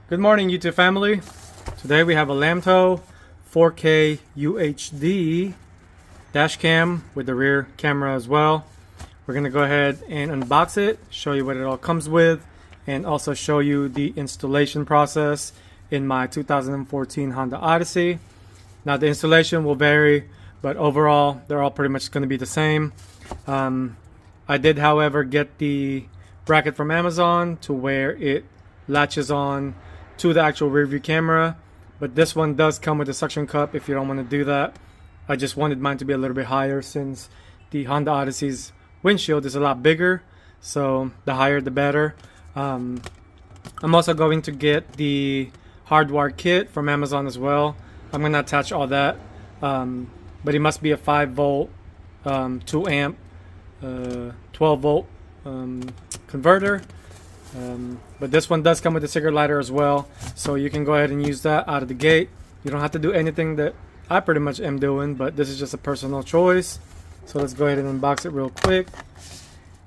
Good morning, YouTube family. Today we have a Lamto 4K UHD dash cam with the rear camera as well. We're gonna go ahead and unbox it, show you what it all comes with, and also show you the installation process in my 2014 Honda Odyssey. Now the installation will vary, but overall they're all pretty much going to be the same. I did, however, get the bracket from Amazon to where it latches on to the actual rear view camera, but this one does come with a suction cup if you don't want to do that. I just wanted mine to be a little bit higher since the Honda Odyssey's windshield is a lot bigger, so the higher the better. I'm also going to get the Hardwire kit from Amazon as well. I'm going to attach all that, but it must be a 5 volt 2 amp 12 volt converter. But this one does come with a cigarette lighter as well, so you can go ahead and use that out of the gate. You don't have to do anything that I pretty much am doing, but this is just a personal choice. So let's go ahead and unbox it real quick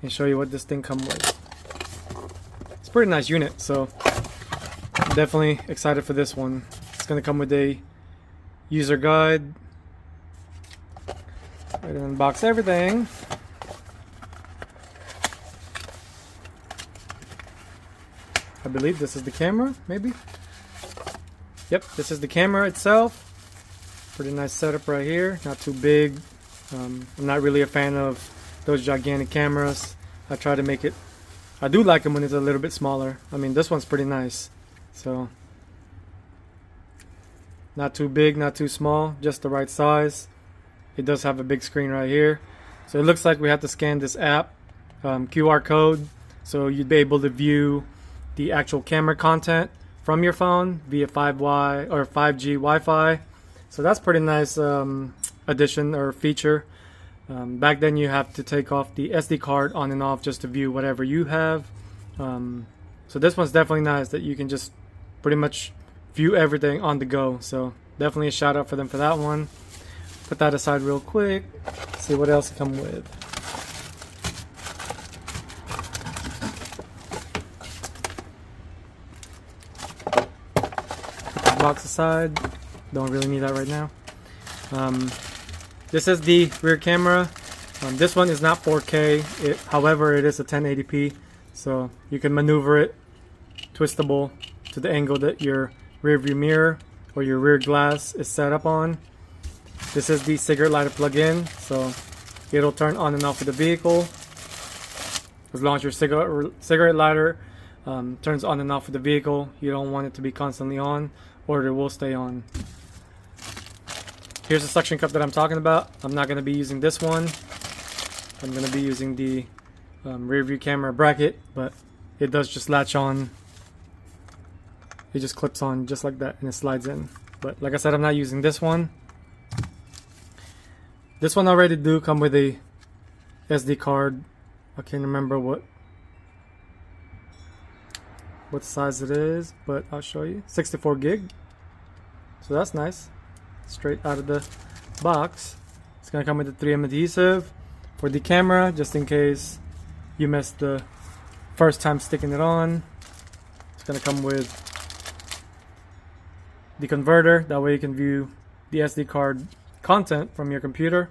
and show you what this thing comes with. It's a pretty nice unit, so I'm definitely excited for this one. It's going to come with a user guide. Go ahead and unbox everything. I believe this is the camera, maybe? Yep, this is the camera itself. Pretty nice setup right here, not too big. I'm not really a fan of those gigantic cameras. I try to make it, I do like them when it's a little bit smaller. I mean, this one's pretty nice. So, not too big, not too small, just the right size. It does have a big screen right here. So it looks like we have to scan this app, QR code, so you'd be able to view the actual camera content from your phone via 5Y or 5G Wi-Fi. So that's pretty nice addition or feature. Back then you have to take off the SD card on and off just to view whatever you have. So this one's definitely nice that you can just pretty much view everything on the go. So definitely a shout out for them for that one. Put that aside real quick. See what else it comes with. Box aside, don't really need that right now. This is the rear camera. This one is not 4K, however it is a 1080p, so you can maneuver it twistable to the angle that your rear view mirror or your rear glass is set up on. This is the cigarette lighter plug-in, so it'll turn on and off of the vehicle as long as your cigarette lighter turns on and off of the vehicle. You don't want it to be constantly on, or it will stay on. Here's the suction cup that I'm talking about. I'm not going to be using this one. I'm going to be using the rear view camera bracket, but it does just latch on. It just clips on just like that and it slides in. But like I said, I'm not using this one. This one already do come with a SD card. I can't remember what size it is, but I'll show you. 64 gig. So that's nice. Straight out of the box. It's gonna come with a 3M adhesive for the camera, just in case you missed the first time sticking it on. It's gonna come with the converter, that way you can view the SD card content from your computer.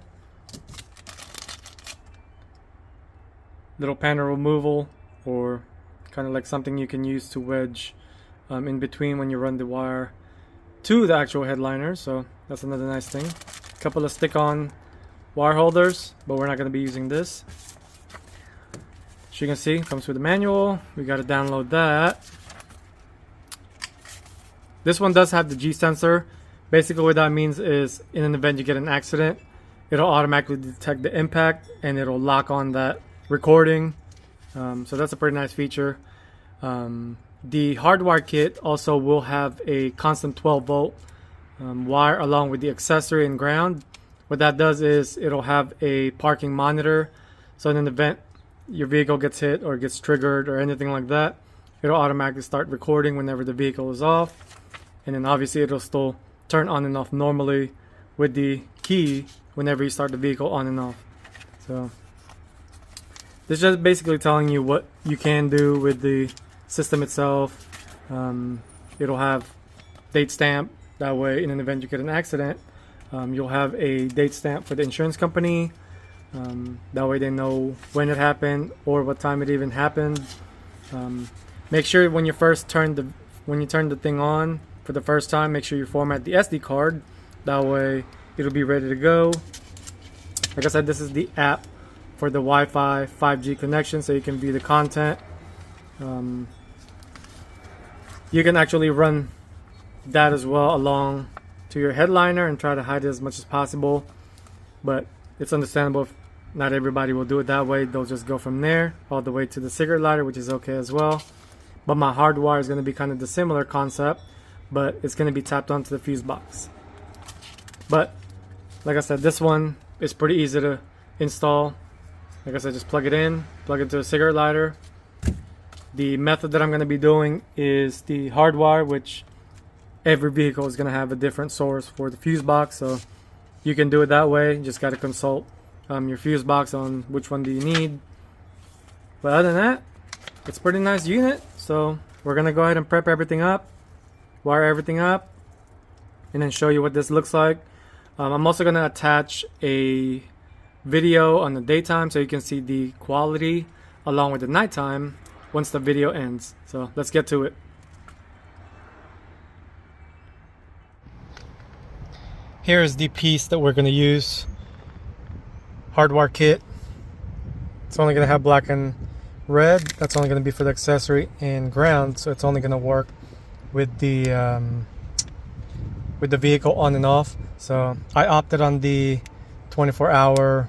Little panel removal, or kind of like something you can use to wedge in between when you run the wire to the actual headliner. So that's another nice thing. A couple of stick-on wire holders, but we're not going to be using this. As you can see, it comes with a manual. We got to download that. This one does have the G sensor. Basically what that means is in an event you get an accident, it'll automatically detect the impact and it'll lock on that recording. So that's a pretty nice feature. The Hardwire kit also will have a constant 12 volt wire along with the accessory and ground. What that does is it'll have a parking monitor, so in an event your vehicle gets hit or gets triggered or anything like that, it'll automatically start recording whenever the vehicle is off, and then obviously it'll still turn on and off normally with the key whenever you start the vehicle on and off. So this is just basically telling you what you can do with the system itself. it'll have date stamp. That way, in an event you get an accident, you'll have a date stamp for the insurance company. That way they know when it happened or what time it even happened. Make sure when you turn the thing on for the first time, make sure you format the SD card. That way it'll be ready to go. Like I said, this is the app for the Wi-Fi 5G connection, so you can view the content. You can actually run that as well along to your headliner and try to hide it as much as possible, but it's understandable if not everybody will do it that way. They'll just go from there all the way to the cigarette lighter, which is okay as well. But my Hardwire is going to be kind of the similar concept, but it's going to be tapped onto the fuse box. But like I said, this one is pretty easy to install. Like I said, just plug it in, plug it to a cigarette lighter. The method that I'm going to be doing is the Hardwire, which every vehicle is going to have a different source for the fuse box, so you can do it that way. You just got to consult your fuse box on which one do you need. But other than that, it's a pretty nice unit. So we're going to go ahead and prep everything up, wire everything up, and then show you what this looks like. I'm also going to attach a video on the daytime so you can see the quality along with the nighttime once the video ends. So let's get to it. Here's the piece that we're going to use. Hardwire kit. It's only going to have black and red. That's only going to be for the accessory and ground, so it's only going to work with the vehicle on and off. So I opted on the 24-hour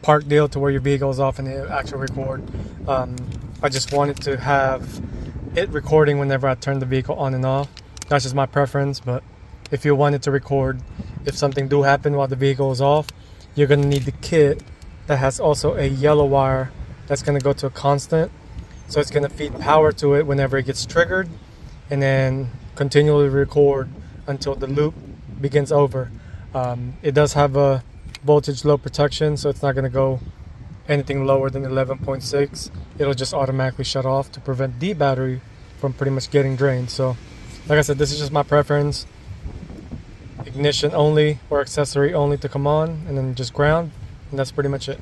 park deal to where your vehicle is off and it actually record. I just wanted to have it recording whenever I turn the vehicle on and off. That's just my preference, but if you wanted to record if something do happen while the vehicle is off, you're going to need the kit that has also a yellow wire that's going to go to a constant, so it's going to feed power to it whenever it gets triggered, and then continually record until the loop begins over. It does have a voltage low protection, so it's not going to go anything lower than 11.6. It'll just automatically shut off to prevent the battery from pretty much getting drained. So like I said, this is just my preference. Ignition only or accessory only to come on, and then just ground, and that's pretty much it.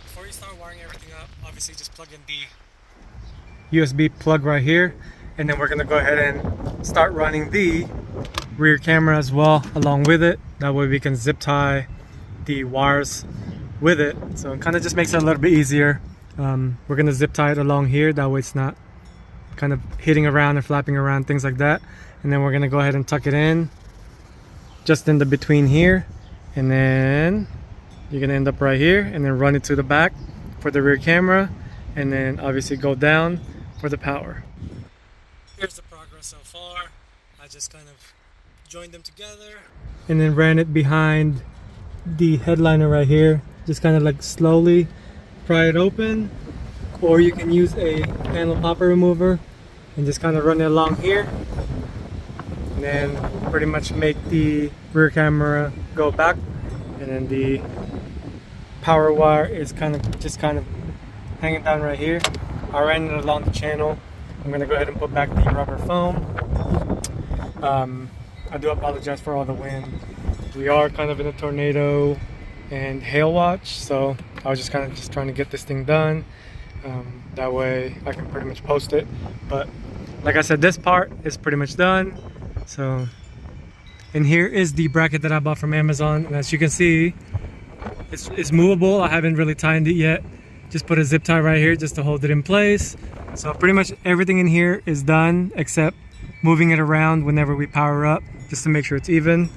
Before you start wiring everything up, obviously just plug in the USB plug right here, and then we're going to go ahead and start running the rear camera as well along with it. That way we can zip tie the wires with it, so it kind of just makes it a little bit easier. We're going to zip tie it along here, that way it's not kind of hitting around and flapping around, things like that. And then we're going to go ahead and tuck it in just in the between here, and then you're going to end up right here, and then run it to the back for the rear camera, and then obviously go down for the power. Here's the progress so far. I just kind of joined them together and then ran it behind the headliner right here, just kind of like slowly pry it open, or you can use a panel popper remover and just kind of run it along here, and then pretty much make the rear camera go back, and then the power wire is kind of hanging down right here. I ran it along the channel. I'm gonna go ahead and put back the rubber foam. I do apologize for all the wind. We are kind of in a tornado and hail watch, so I was just kind of trying to get this thing done. That way I can pretty much post it. But like I said, this part is pretty much done. So, and here is the bracket that I bought from Amazon, and as you can see, it's movable. I haven't really tightened it yet. Just put a zip tie right here just to hold it in place. So pretty much everything in here is done except moving it around whenever we power up, just to make sure it's even.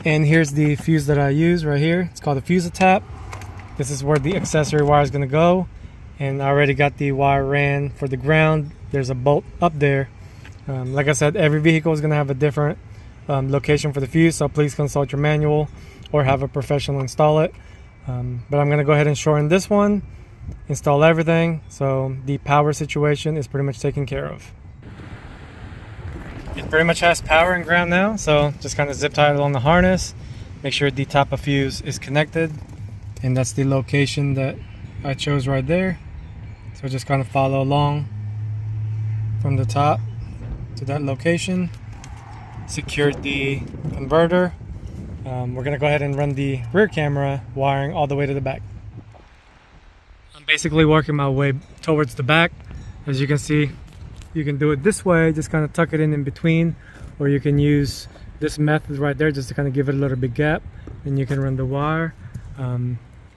And here's the fuse that I use right here. It's called a fuse tap. This is where the accessory wire is going to go, and I already got the wire ran for the ground. There's a bolt up there. Like I said, every vehicle is going to have a different location for the fuse, so please consult your manual or have a professional install it. But I'm going to go ahead and shorten this one, install everything, so the power situation is pretty much taken care of. It pretty much has power and ground now, so just kind of zip tie it along the harness, make sure the top of fuse is connected, and that's the location that I chose right there. So So just kind of follow along from the top to that location. Secured the converter. We're gonna go ahead and run the rear camera wiring all the way to the back. I'm basically working my way towards the back. As you can see, you can do it this way, just kind of tuck it in between, or you can use this method right there just to kind of give it a little bit gap, and you can run the wire.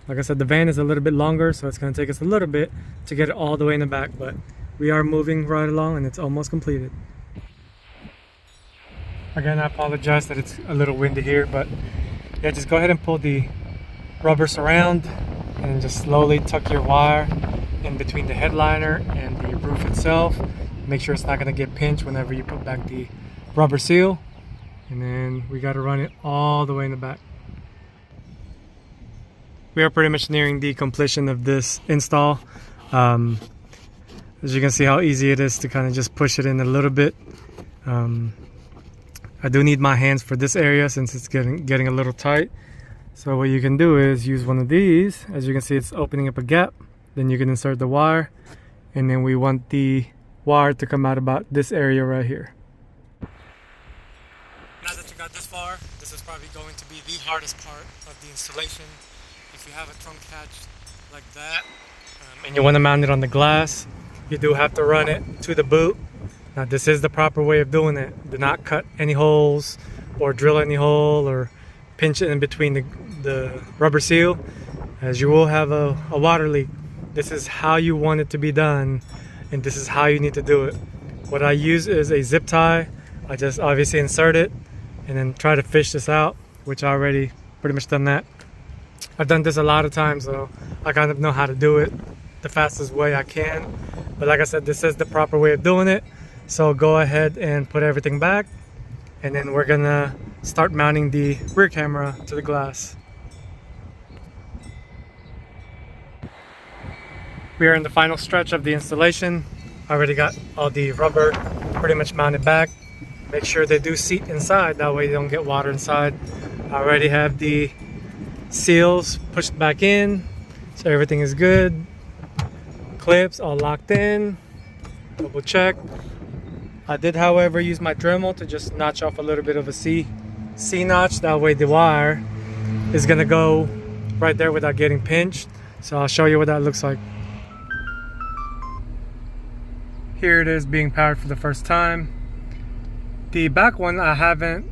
Like I said, the van is a little bit longer, so it's going to take us a little bit to get it all the way in the back, but we are moving right along and it's almost completed. Again, I apologize that it's a little windy here, but yeah, just go ahead and pull the rubber surround and just slowly tuck your wire in between the headliner and the roof itself. Make sure it's not going to get pinched whenever you put back the rubber seal. And then we got to run it all the way in the back. We are pretty much nearing the completion of this install. As you can see how easy it is to kind of just push it in a little bit. I do need my hands for this area since it's getting a little tight. So what you can do is use one of these. As you can see, it's opening up a gap. Then you can insert the wire, and then we want the wire to come out about this area right here. Now that you got this far, this is probably going to be the hardest part of the installation. If you have a trunk hatch like that, and you want to mount it on the glass, you do have to run it to the boot. Now this is the proper way of doing it. Do not cut any holes or drill any hole or pinch it in between the rubber seal, as you will have a water leak. This is how you want it to be done, and this is how you need to do it. What I use is a zip tie. I just obviously insert it and then try to fish this out, which I already pretty much done that. I've done this a lot of times, so I kind of know how to do it the fastest way I can. But like I said, this is the proper way of doing it. So go ahead and put everything back, and then we're gonna start mounting the rear camera to the glass. We are in the final stretch of the installation. I already got all the rubber pretty much mounted back. Make sure they do seat inside, that way you don't get water inside. I already have the seals pushed back in, so everything is good. Clips all locked in, double check. I did, however, use my Dremel to just notch off a little bit of a C notch, that way the wire is gonna go right there without getting pinched. So I'll show you what that looks like. Here it is being powered for the first time. The back one I haven't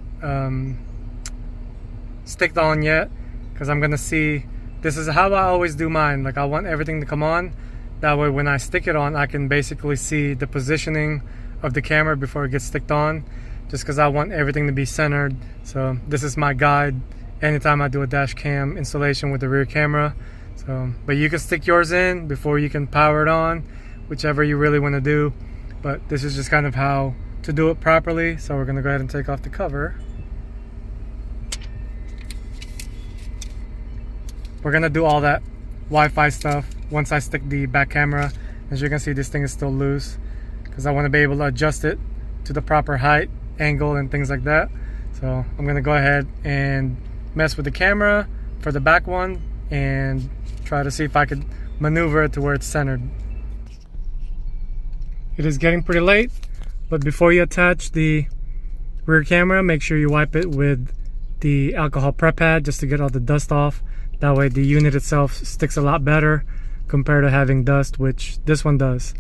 sticked on yet, because I'm gonna see, this is how I always do mine. Like, I want everything to come on, that way when I stick it on I can basically see the positioning of the camera before it gets sticked on, just because I want everything to be centered. So this is my guide anytime I do a dash cam installation with the rear camera. So, but you can stick yours in before you can power it on, whichever you really want to do. But this is just kind of how to do it properly. So we're going to go ahead and take off the cover. We're going to do all that Wi-Fi stuff once I stick the back camera. As you can see, this thing is still loose because I want to be able to adjust it to the proper height, angle, and things like that. So I'm going to go ahead and mess with the camera for the back one and try to see if I could maneuver it to where it's centered. It is getting pretty late, but before you attach the rear camera, make sure you wipe it with the alcohol prep pad just to get all the dust off. That way the unit itself sticks a lot better compared to having dust, which this one does.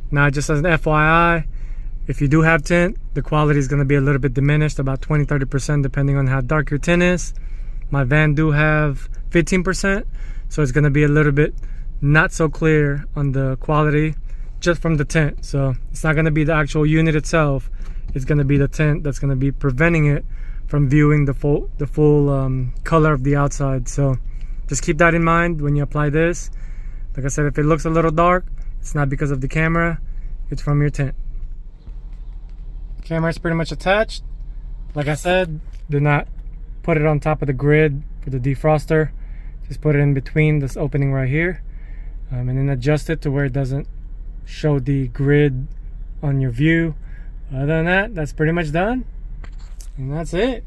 Now, just as an FYI, if you do have tint, the quality is going to be a little bit diminished, about 20-30% depending on how dark your tint is. My van do have 15%, so it's going to be a little bit not so clear on the quality just from the tint. So it's not going to be the actual unit itself, it's going to be the tint that's going to be preventing it from viewing the full color of the outside. So just keep that in mind when you apply this. Like I said, if it looks a little dark, it's not because of the camera, it's from your tint. Camera is pretty much attached. Like I said, do not put it on top of the grid for the defroster. Just put it in between this opening right here, and then adjust it to where it doesn't show the grid on your view. Other than that, that's pretty much done, and that's it.